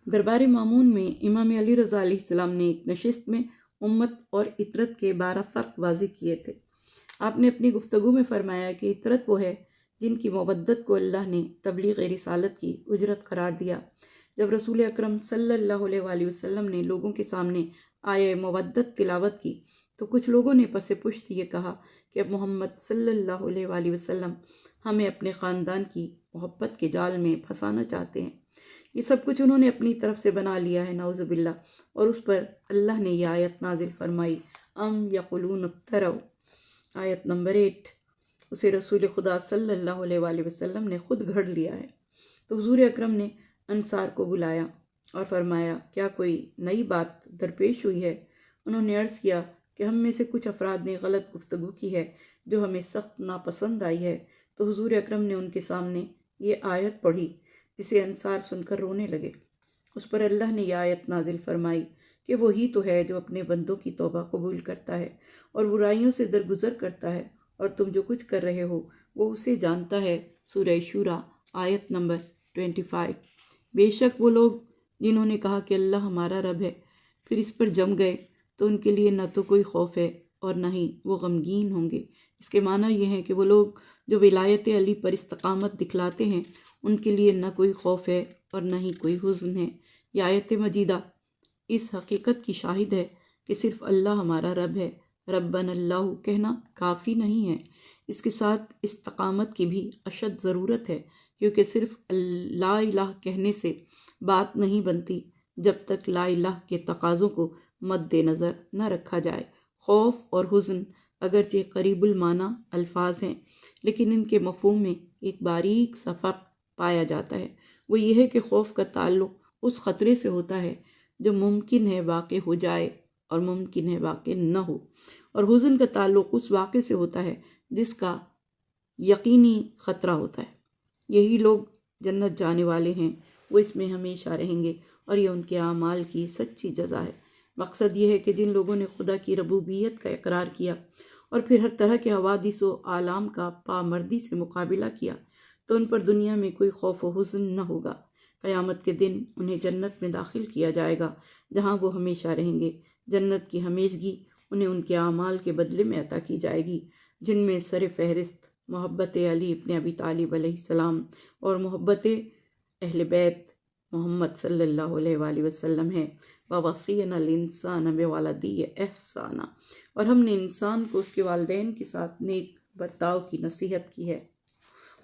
دربار معمون میں امام علی رضا علیہ السلام نے ایک نشست میں امت اور اطرت کے 12 فرق واضح کیے تھے۔ آپ نے اپنی گفتگو میں فرمایا کہ اطرت وہ ہے جن کی مودت کو اللہ نے تبلیغ رسالت کی اجرت قرار دیا۔ جب رسول اکرم صلی اللہ علیہ وآلہ وسلم نے لوگوں کے سامنے آیہ مودت تلاوت کی تو کچھ لوگوں نے پس پشت یہ کہا کہ اب محمد صلی اللہ علیہ وآلہ وسلم ہمیں اپنے خاندان کی محبت کے جال میں پھنسانا چاہتے ہیں۔ یہ سب کچھ انہوں نے اپنی طرف سے بنا لیا ہے، نعوذ باللہ۔ اور اس پر اللہ نے یہ آیت نازل فرمائی، ام یقولون افتروا، آیت نمبر 8۔ اسے رسول خدا صلی اللہ علیہ وآلہ وسلم نے خود گھڑ لیا ہے۔ تو حضور اکرم نے انصار کو بلایا اور فرمایا، کیا کوئی نئی بات درپیش ہوئی ہے؟ انہوں نے عرض کیا کہ ہم میں سے کچھ افراد نے غلط گفتگو کی ہے جو ہمیں سخت ناپسند آئی ہے۔ تو حضور اکرم نے ان کے سامنے یہ آیت پڑھی جسے انصار سن کر رونے لگے۔ اس پر اللہ نے یہ آیت نازل فرمائی کہ وہی تو ہے جو اپنے بندوں کی توبہ قبول کرتا ہے اور برائیوں سے درگزر کرتا ہے، اور تم جو کچھ کر رہے ہو وہ اسے جانتا ہے۔ سورہ شورى آیت نمبر 25۔ بے شک وہ لوگ جنہوں نے کہا کہ اللہ ہمارا رب ہے، پھر اس پر جم گئے تو ان کے لیے نہ تو کوئی خوف ہے اور نہ ہی وہ غمگین ہوں گے۔ اس کے معنی یہ ہے کہ وہ لوگ جو ولایت علی پر استقامت دکھلاتے ہیں ان کے لیے نہ کوئی خوف ہے اور نہ ہی کوئی حزن ہے۔ یہ آیت مجیدہ اس حقیقت کی شاہد ہے کہ صرف اللہ ہمارا رب ہے۔ ربنا اللہ کہنا کافی نہیں ہے، اس کے ساتھ استقامت کی بھی اشد ضرورت ہے، کیونکہ صرف لا الہ کہنے سے بات نہیں بنتی جب تک لا الہ کے تقاضوں کو مد نظر نہ رکھا جائے۔ خوف اور حزن اگرچہ قریب المعنی الفاظ ہیں، لیکن ان کے مفہوم میں ایک باریک سا فرق پایا جاتا ہے۔ وہ یہ ہے کہ خوف کا تعلق اس خطرے سے ہوتا ہے جو ممکن ہے واقع ہو جائے اور ممکن ہے واقع نہ ہو، اور حزن کا تعلق اس واقع سے ہوتا ہے جس کا یقینی خطرہ ہوتا ہے۔ یہی لوگ جنت جانے والے ہیں، وہ اس میں ہمیشہ رہیں گے، اور یہ ان کے اعمال کی سچی جزا ہے۔ مقصد یہ ہے کہ جن لوگوں نے خدا کی ربوبیت کا اقرار کیا اور پھر ہر طرح کے حوادث و آلام کا پامردی سے مقابلہ کیا تو ان پر دنیا میں کوئی خوف و حزن نہ ہوگا۔ قیامت کے دن انہیں جنت میں داخل کیا جائے گا جہاں وہ ہمیشہ رہیں گے۔ جنت کی ہمیشگی انہیں ان کے اعمال کے بدلے میں عطا کی جائے گی، جن میں سر فہرست محبت علی ابن ابی طالب علیہ السلام اور محبت اہل بیت محمد صلی اللہ علیہ وآلہ وسلم ہے۔ وَوَصَّيْنَا الْإِنسَانَ بِوَالِدَيْهِ إِحْسَانًا، اور ہم نے انسان کو اس کے والدین کے ساتھ نیک برتاؤ کی نصیحت کی ہے۔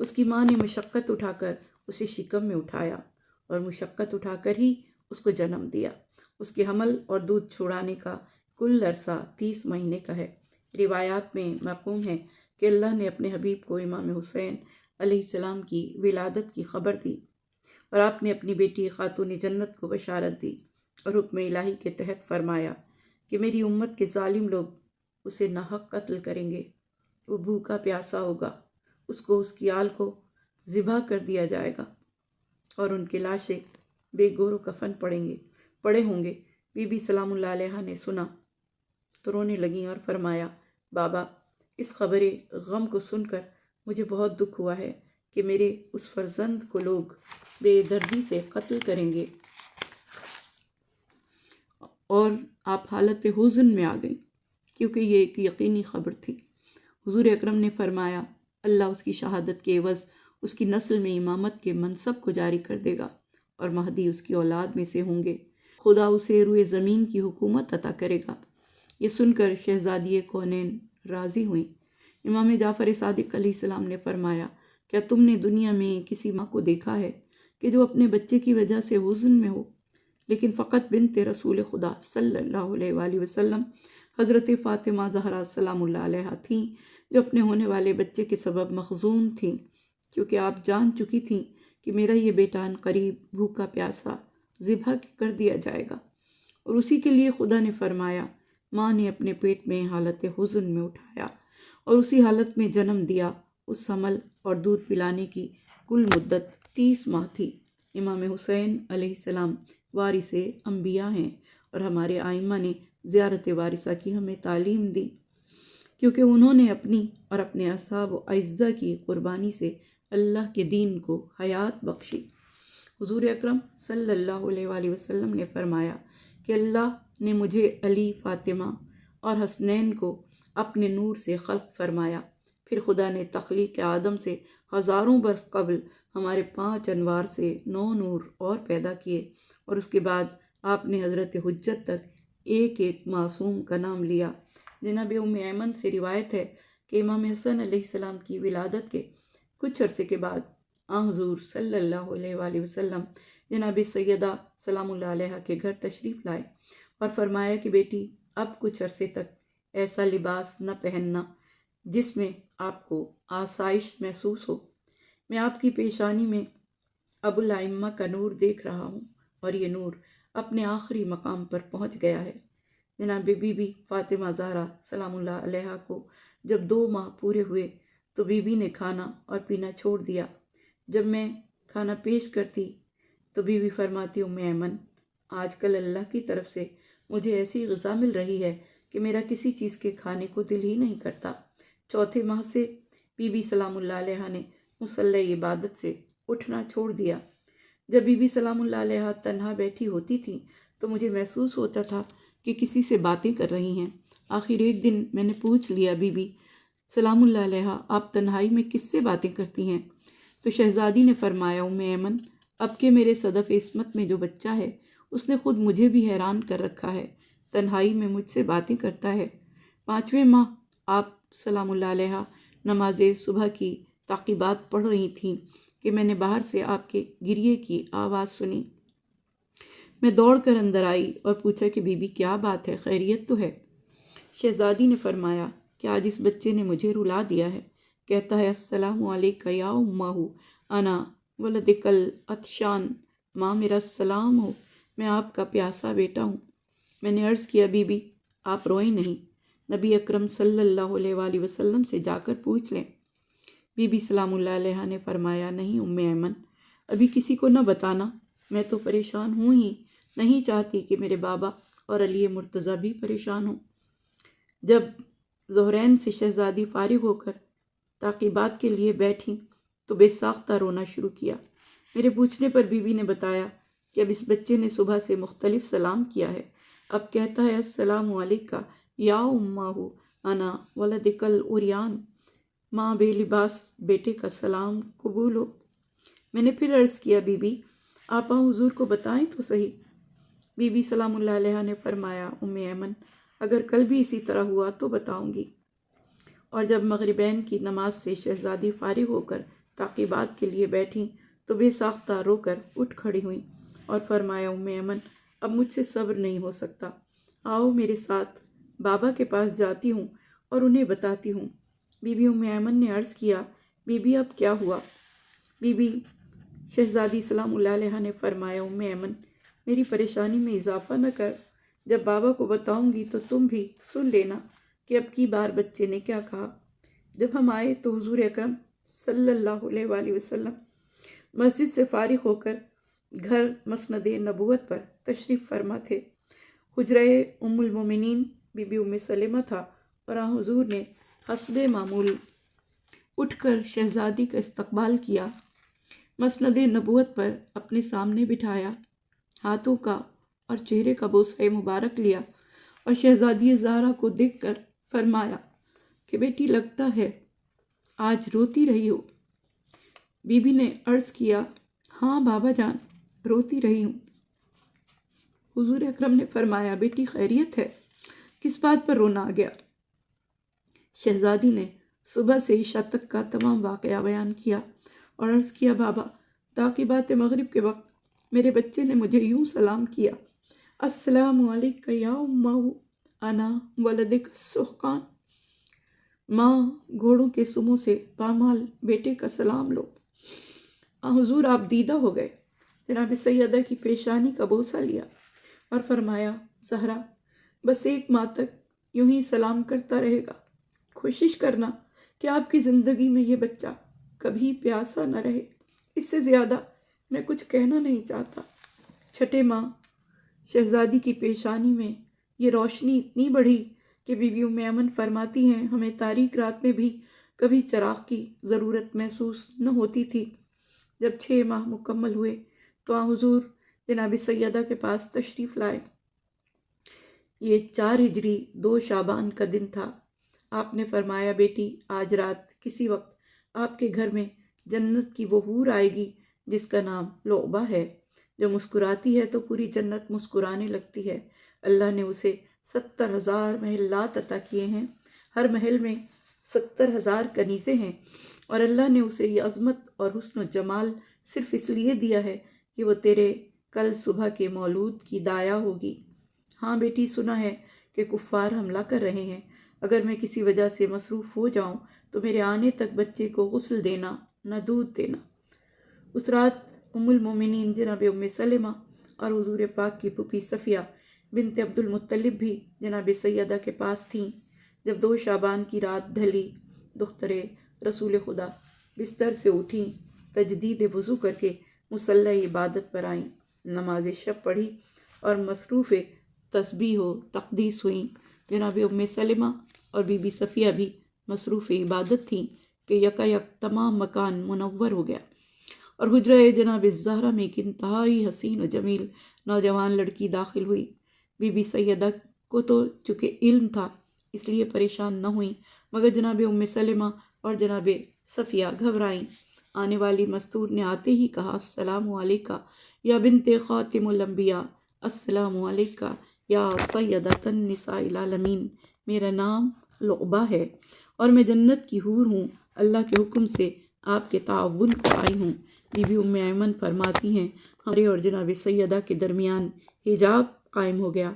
اس کی ماں نے مشقت اٹھا کر اسے شکم میں اٹھایا اور مشقت اٹھا کر ہی اس کو جنم دیا۔ اس کے حمل اور دودھ چھڑانے کا کل عرصہ 30 مہینے کا ہے۔ روایات میں مرقوم ہے کہ اللہ نے اپنے حبیب کو امام حسین علیہ السلام کی ولادت کی خبر دی، اور آپ نے اپنی بیٹی خاتون جنت کو بشارت دی اور حکم الہی کے تحت فرمایا کہ میری امت کے ظالم لوگ اسے ناحق قتل کریں گے، وہ بھوکا پیاسا ہوگا، اس کو اس کی آل کو ذبح کر دیا جائے گا اور ان کے لاشیں بے گور و کفن پڑے ہوں گے۔ بی بی سلام اللہ علیہ نے سنا تو رونے لگیں اور فرمایا، بابا، اس خبر غم کو سن کر مجھے بہت دکھ ہوا ہے کہ میرے اس فرزند کو لوگ بے دردی سے قتل کریں گے۔ اور آپ حالت حزن میں آ گئیں کیونکہ یہ ایک یقینی خبر تھی۔ حضور اکرم نے فرمایا، اللہ اس کی شہادت کے عوض اس کی نسل میں امامت کے منصب کو جاری کر دے گا اور مہدی اس کی اولاد میں سے ہوں گے۔ خدا اسے روئے زمین کی حکومت عطا کرے گا۔ یہ سن کر شہزادی کونین راضی ہوئیں۔ امام جعفر صادق علیہ السلام نے فرمایا، کیا تم نے دنیا میں کسی ماں کو دیکھا ہے کہ جو اپنے بچے کی وجہ سے حزن میں ہو؟ لیکن فقط بنت رسول خدا صلی اللہ علیہ وآلہ وسلم حضرت فاطمہ زہرا سلام اللہ علیہا تھیں جو اپنے ہونے والے بچے کے سبب مخزون تھیں، کیونکہ آپ جان چکی تھیں کہ میرا یہ بیٹا ان قریب بھوکا پیاسا ذبح کر دیا جائے گا، اور اسی کے لیے خدا نے فرمایا، ماں نے اپنے پیٹ میں حالت حزن میں اٹھایا اور اسی حالت میں جنم دیا۔ اس حمل اور دودھ پلانے کی کل مدت 30 ماہ تھی۔ امام حسین علیہ السلام وارث انبیاء ہیں، اور ہمارے آئمہ نے زیارت وارثہ کی ہمیں تعلیم دی، کیونکہ انہوں نے اپنی اور اپنے اصحاب و اعزہ کی قربانی سے اللہ کے دین کو حیات بخشی۔ حضور اکرم صلی اللہ علیہ وسلم نے فرمایا کہ اللہ نے مجھے علی، فاطمہ اور حسنین کو اپنے نور سے خلق فرمایا۔ پھر خدا نے تخلیق آدم سے ہزاروں برس قبل ہمارے 5 انوار سے 9 نور اور پیدا کیے، اور اس کے بعد آپ نے حضرت حجت تک ایک ایک معصوم کا نام لیا۔ جناب ام ایمن سے روایت ہے کہ امام حسن علیہ السلام کی ولادت کے کچھ عرصے کے بعد حضور صلی اللہ علیہ وآلہ وسلم جناب سیدہ سلام اللہ علیہ کے گھر تشریف لائے اور فرمایا کہ بیٹی، اب کچھ عرصے تک ایسا لباس نہ پہننا جس میں آپ کو آسائش محسوس ہو۔ میں آپ کی پیشانی میں ابو الائمہ کا نور دیکھ رہا ہوں، اور یہ نور اپنے آخری مقام پر پہنچ گیا ہے۔ جناب بی بی فاطمہ زہرا سلام اللہ علیہ کو جب 2 ماہ پورے ہوئے تو بی بی نے کھانا اور پینا چھوڑ دیا۔ جب میں کھانا پیش کرتی تو بی بی فرماتی، ام ایمن، آج کل اللہ کی طرف سے مجھے ایسی غذا مل رہی ہے کہ میرا کسی چیز کے کھانے کو دل ہی نہیں کرتا۔ 4تھے ماہ سے بی بی سلام اللہ علیہ نے مصلی عبادت سے اٹھنا چھوڑ دیا۔ جب بی بی سلام اللہ علیہ تنہا بیٹھی ہوتی تھی تو مجھے محسوس ہوتا تھا کہ کسی سے باتیں کر رہی ہیں۔ آخر ایک دن میں نے پوچھ لیا، بی بی سلام اللہ علیہ، آپ تنہائی میں کس سے باتیں کرتی ہیں؟ تو شہزادی نے فرمایا، ام ایمن، اب کہ میرے صدف عصمت میں جو بچہ ہے اس نے خود مجھے بھی حیران کر رکھا ہے، تنہائی میں مجھ سے باتیں کرتا ہے۔ 5ویں ماہ آپ سلام اللہ علیہ نماز صبح کی تعقیبات پڑھ رہی تھیں کہ میں نے باہر سے آپ کے گریے کی آواز سنی۔ میں دوڑ کر اندر آئی اور پوچھا کہ بی بی کیا بات ہے، خیریت تو ہے؟ شہزادی نے فرمایا کہ آج اس بچے نے مجھے رلا دیا ہے، کہتا ہے السلام علیکہ یا امہ انا ولدک العطشان، ماں میرا السلام ہو، میں آپ کا پیاسا بیٹا ہوں۔ میں نے عرض کیا، بی بی آپ روئیں نہیں، نبی اکرم صلی اللہ علیہ وآلہ وسلم سے جا کر پوچھ لیں۔ بی بی سلام اللہ علیہ نے فرمایا، نہیں ام ایمن، ابھی کسی کو نہ بتانا، میں تو پریشان ہوں ہی، نہیں چاہتی کہ میرے بابا اور علی مرتضیٰ بھی پریشان ہوں۔ جب ظہرین سے شہزادی فارغ ہو کر تعقیبات کے لیے بیٹھی تو بے ساختہ رونا شروع کیا۔ میرے پوچھنے پر بی بی نے بتایا کہ اب اس بچے نے صبح سے مختلف سلام کیا ہے، اب کہتا ہے السلام علیکہ یا امہ انا ولدک العریان، ماں بے لباس بیٹے کا سلام قبول ہو۔ میں نے پھر عرض کیا، بی بی آپا حضور کو بتائیں تو صحیح۔ بی بی سلام اللہ علیہ نے فرمایا، ام ایمن، اگر کل بھی اسی طرح ہوا تو بتاؤں گی۔ اور جب مغربین کی نماز سے شہزادی فارغ ہو کر تعقیبات کے لیے بیٹھیں تو بے ساختہ رو کر اٹھ کھڑی ہوئیں اور فرمایا، ام ایمن، اب مجھ سے صبر نہیں ہو سکتا، آؤ میرے ساتھ، بابا کے پاس جاتی ہوں اور انہیں بتاتی ہوں۔ بی بی ام ایمن نے عرض کیا، بی بی اب کیا ہوا؟ بی بی شہزادی سلام اللہ علیہ نے فرمایا، ام ایمن، میری پریشانی میں اضافہ نہ کر، جب بابا کو بتاؤں گی تو تم بھی سن لینا کہ اب کی بار بچے نے کیا کہا۔ جب ہم آئے تو حضور اکرم صلی اللہ علیہ وآلہ وسلم مسجد سے فارغ ہو کر گھر مسند نبوت پر تشریف فرما تھے۔ حجرہ ام المومنین بی بی ام سلمہ تھا، اور حضور نے حسب معمول اٹھ کر شہزادی کا استقبال کیا، مسند نبوت پر اپنے سامنے بٹھایا، ہاتھوں کا اور چہرے کا بوسہ مبارک لیا اور شہزادی زہرا کو دیکھ کر فرمایا کہ بیٹی لگتا ہے آج روتی رہی ہو۔ بی بی نے عرض کیا، ہاں بابا جان، روتی رہی ہوں۔ حضور اکرم نے فرمایا، بیٹی خیریت ہے، کس بات پر رونا آ گیا؟ شہزادی نے صبح سے عشاء تک کا تمام واقعہ بیان کیا اور عرض کیا، بابا تعقیبات مغرب کے وقت میرے بچے نے مجھے یوں سلام کیا، السلام علیکہ یا امہ انا ولدک السحقان، ماں گھوڑوں کے سموں سے پامال بیٹے کا سلام لو۔ حضور آپ دیدہ ہو گئے، جناب سیدہ کی پیشانی کا بوسہ لیا اور فرمایا، زہرا بس 1 ماہ تک یوں ہی سلام کرتا رہے گا، کوشش کرنا کہ آپ کی زندگی میں یہ بچہ کبھی پیاسا نہ رہے، اس سے زیادہ میں کچھ کہنا نہیں چاہتا۔ 6 ماہ شہزادی کی پیشانی میں یہ روشنی اتنی بڑھی کہ بی بی ام ایمن فرماتی ہیں، ہمیں تاریک رات میں بھی کبھی چراغ کی ضرورت محسوس نہ ہوتی تھی۔ جب 6 ماہ مکمل ہوئے تو حضور جناب سیدہ کے پاس تشریف لائے۔ یہ 4 ہجری 2 شعبان کا دن تھا۔ آپ نے فرمایا، بیٹی آج رات کسی وقت آپ کے گھر میں جنت کی وہ حور آئے گی جس کا نام لعبہ ہے، جو مسکراتی ہے تو پوری جنت مسکرانے لگتی ہے۔ اللہ نے اسے 70,000 محلات عطا کیے ہیں، ہر محل میں 70,000 کنیزیں ہیں، اور اللہ نے اسے یہ عظمت اور حسن و جمال صرف اس لیے دیا ہے کہ وہ تیرے کل صبح کے مولود کی دایا ہوگی۔ ہاں بیٹی، سنا ہے کہ کفار حملہ کر رہے ہیں، اگر میں کسی وجہ سے مصروف ہو جاؤں تو میرے آنے تک بچے کو غسل دینا، نہ دودھ دینا۔ اس رات ام المومنین جناب ام سلمہ اور حضور پاک کی پھوپھی صفیہ بنت عبد المطلب بھی جناب سیدہ کے پاس تھیں۔ جب 2 شعبان کی رات ڈھلی، دختر رسول خدا بستر سے اٹھیں، تجدید وضو کر کے مصلی عبادت پر آئیں، نماز شب پڑھی اور مصروف تسبیح و تقدیس ہوئیں۔ جناب ام سلمہ اور بی بی صفیہ بھی مصروف عبادت تھیں کہ یکایک تمام مکان منور ہو گیا اور حجرہ جناب الزہرا میں ایک انتہائی حسین و جمیل نوجوان لڑکی داخل ہوئی۔ بی بی سیدہ کو تو چونکہ علم تھا اس لیے پریشان نہ ہوئیں، مگر جناب ام سلمہ اور جناب صفیہ گھبرائیں۔ آنے والی مستور نے آتے ہی کہا، السلام علیکہ یا بنت خاتم الانبیاء، السلام علیکہ یا سیدۃ النساء العالمین، میرا نام لعبہ ہے اور میں جنت کی حور ہوں، اللہ کے حکم سے آپ کے تعاون کو آئی ہوں۔ بی بی ام ایمن فرماتی ہیں، ہمارے اور جناب سیدہ کے درمیان حجاب قائم ہو گیا۔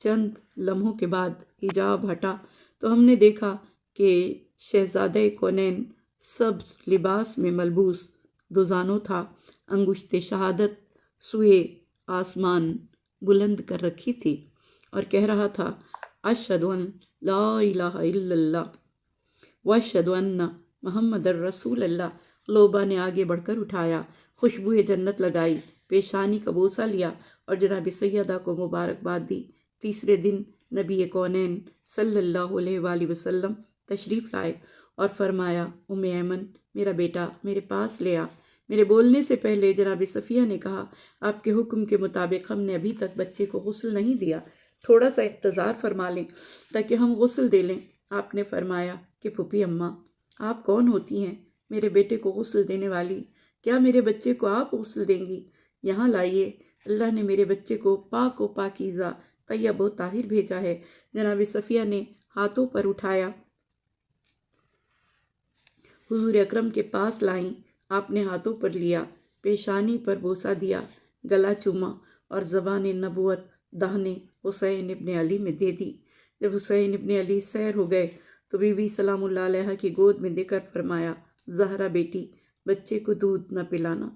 چند لمحوں کے بعد حجاب ہٹا تو ہم نے دیکھا کہ شہزادہ کونین سبز لباس میں ملبوس دوزانوں تھا، انگشت شہادت سوئے آسمان بلند کر رکھی تھی اور کہہ رہا تھا، اشہد ان لا الہ الا اللہ واشہد ان محمد الرسول اللہ۔ لعبہ نے آگے بڑھ کر اٹھایا، خوشبو جنت لگائی، پیشانی کا بوسہ لیا اور جناب سیدہ کو مبارکباد دی۔ تیسرے دن نبی کونین صلی اللہ علیہ وآلہ وسلم تشریف لائے اور فرمایا، ام ایمن میرا بیٹا میرے پاس لے آ۔ میرے بولنے سے پہلے جناب صفیہ نے کہا، آپ کے حکم کے مطابق ہم نے ابھی تک بچے کو غسل نہیں دیا، تھوڑا سا انتظار فرما لیں تاکہ ہم غسل دے لیں۔ آپ نے فرمایا کہ پھوپھی اماں آپ کون ہوتی ہیں میرے بیٹے کو غسل دینے والی؟ کیا میرے بچے کو آپ غسل دیں گی؟ یہاں لائیے، اللہ نے میرے بچے کو پاک و پاکیزہ طیب و طاہر بھیجا ہے۔ جناب صفیہ نے ہاتھوں پر اٹھایا، حضور اکرم کے پاس لائیں، آپ نے ہاتھوں پر لیا، پیشانی پر بوسہ دیا، گلا چوما اور زبان نبوت داہنے حسین ابن علی میں دے دی۔ جب حسین ابن علی سیر ہو گئے تو بی بی سلام اللہ علیہ کی گود میں دے کر فرمایا، زہرا بیٹی بچے کو دودھ نہ پلانا،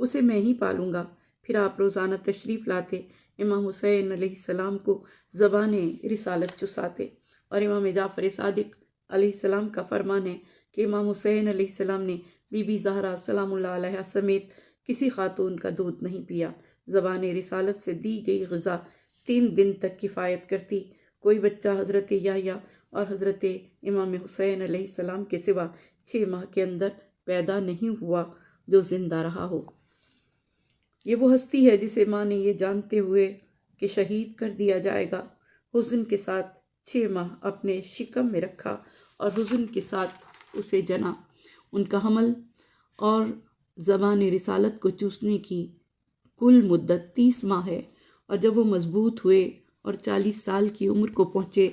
اسے میں ہی پالوں گا۔ پھر آپ روزانہ تشریف لاتے، امام حسین علیہ السلام کو زبان رسالت چساتے، اور امام جعفر صادق علیہ السلام کا فرمان ہے کہ امام حسین علیہ السلام نے بی بی زہرا سلام اللہ علیہ سمیت کسی خاتون کا دودھ نہیں پیا۔ زبان رسالت سے دی گئی غذا 3 دن تک کفایت کرتی۔ کوئی بچہ حضرت یحییٰ اور حضرت امام حسین علیہ السلام کے سوا 6 ماہ کے اندر پیدا نہیں ہوا جو زندہ رہا ہو۔ یہ وہ ہستی ہے جسے ماں نے یہ جانتے ہوئے کہ شہید کر دیا جائے گا، حزن کے ساتھ 6 ماہ اپنے شکم میں رکھا اور حزن کے ساتھ اسے جنا۔ ان کا حمل اور زبان رسالت کو چوسنے کی کل مدت 30 ماہ ہے، اور جب وہ مضبوط ہوئے اور 40 سال کی عمر کو پہنچے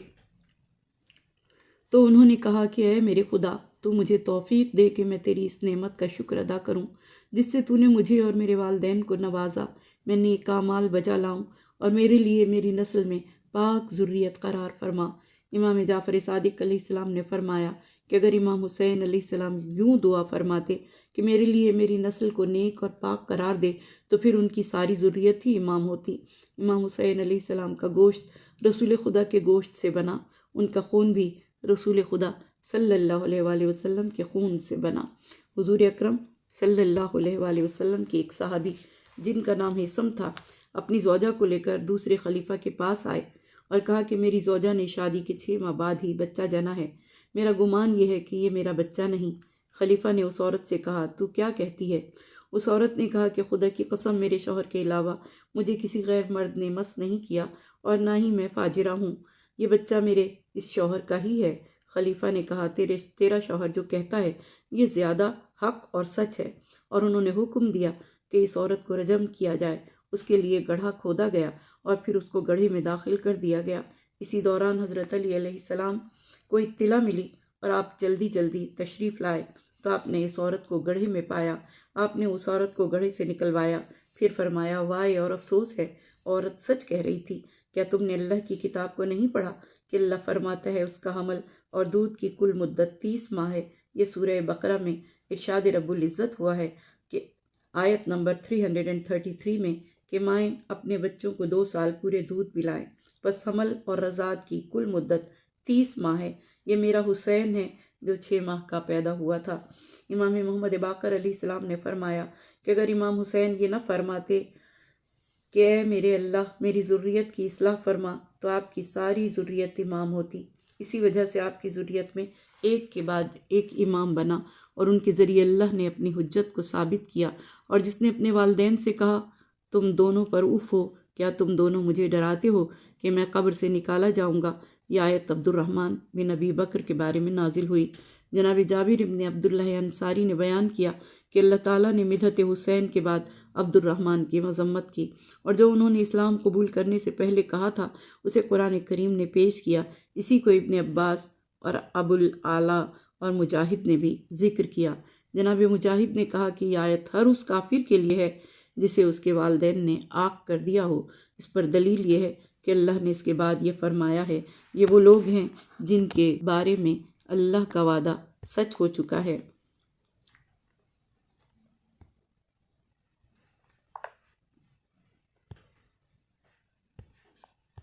تو انہوں نے کہا کہ اے میرے خدا، تو مجھے توفیق دے کہ میں تیری اس نعمت کا شکر ادا کروں جس سے تو نے مجھے اور میرے والدین کو نوازا، میں نیک اعمال بجا لاؤں اور میرے لیے میری نسل میں پاک ذریت قرار فرما۔ امام جعفر صادق علیہ السلام نے فرمایا کہ اگر امام حسین علیہ السلام یوں دعا فرماتے کہ میرے لیے میری نسل کو نیک اور پاک قرار دے تو پھر ان کی ساری ذریت ہی امام ہوتی۔ امام حسین علیہ السلام کا گوشت رسول خدا کے گوشت سے بنا، ان کا خون بھی رسول خدا صلی اللہ علیہ وآلہ وسلم کے خون سے بنا۔ حضور اکرم صلی اللہ علیہ وآلہ وسلم کے ایک صحابی جن کا نام حسم تھا، اپنی زوجہ کو لے کر دوسرے خلیفہ کے پاس آئے اور کہا کہ میری زوجہ نے شادی کے 6 ماہ بعد ہی بچہ جنا ہے، میرا گمان یہ ہے کہ یہ میرا بچہ نہیں۔ خلیفہ نے اس عورت سے کہا، تو کیا کہتی ہے؟ اس عورت نے کہا کہ خدا کی قسم، میرے شوہر کے علاوہ مجھے کسی غیر مرد نے مس نہیں کیا اور نہ ہی میں فاجرہ ہوں، یہ بچہ میرے اس شوہر کا ہی ہے۔ خلیفہ نے کہا تیرا شوہر جو کہتا ہے یہ زیادہ حق اور سچ ہے، اور انہوں نے حکم دیا کہ اس عورت کو رجم کیا جائے۔ اس کے لیے گڑھا کھودا گیا اور پھر اس کو گڑھے میں داخل کر دیا گیا۔ اسی دوران حضرت علی علیہ السلام کو اطلاع ملی اور آپ جلدی جلدی تشریف لائے تو آپ نے اس عورت کو گڑھے میں پایا۔ آپ نے اس عورت کو گڑھے سے نکلوایا، پھر فرمایا وائے اور افسوس ہے، عورت سچ کہہ رہی تھی۔ کیا تم نے اللہ کی کتاب کو نہیں پڑھا کہ اللہ فرماتا ہے اس کا حمل اور دودھ کی کل مدت 30 ماہ ہے؟ یہ سورہ بقرہ میں ارشاد رب العزت ہوا ہے کہ آیت نمبر 333 میں کہ مائیں اپنے بچوں کو 2 سال پورے دودھ پلائیں، پس حمل اور رضاعت کی کل مدت 30 ماہ ہے۔ یہ میرا حسین ہے جو 6 ماہ کا پیدا ہوا تھا۔ امام محمد باقر علیہ السلام نے فرمایا کہ اگر امام حسین یہ نہ فرماتے کہ اے میرے اللہ میری ذریت کی اصلاح فرما، تو آپ کی ساری ذریت امام ہوتی۔ اسی وجہ سے آپ کی ذریت میں ایک کے بعد ایک امام بنا اور ان کے ذریعے اللہ نے اپنی حجت کو ثابت کیا۔ اور جس نے اپنے والدین سے کہا تم دونوں پر اف ہو، کیا تم دونوں مجھے ڈراتے ہو کہ میں قبر سے نکالا جاؤں گا؟ یہ آیت عبد الرحمن بن ابی بکر کے بارے میں نازل ہوئی۔ جناب جابر بن عبداللہ انصاری نے بیان کیا کہ اللہ تعالیٰ نے مدحت حسین کے بعد عبد الرحمن کی مذمت کی، اور جو انہوں نے اسلام قبول کرنے سے پہلے کہا تھا اسے قرآن کریم نے پیش کیا۔ اسی کو ابن عباس اور ابو الاعلیٰ اور مجاہد نے بھی ذکر کیا۔ جناب مجاہد نے کہا کہ یہ آیت ہر اس کافر کے لیے ہے جسے اس کے والدین نے عاق کر دیا ہو۔ اس پر دلیل یہ ہے کہ اللہ نے اس کے بعد یہ فرمایا ہے یہ وہ لوگ ہیں جن کے بارے میں اللہ کا وعدہ سچ ہو چکا ہے۔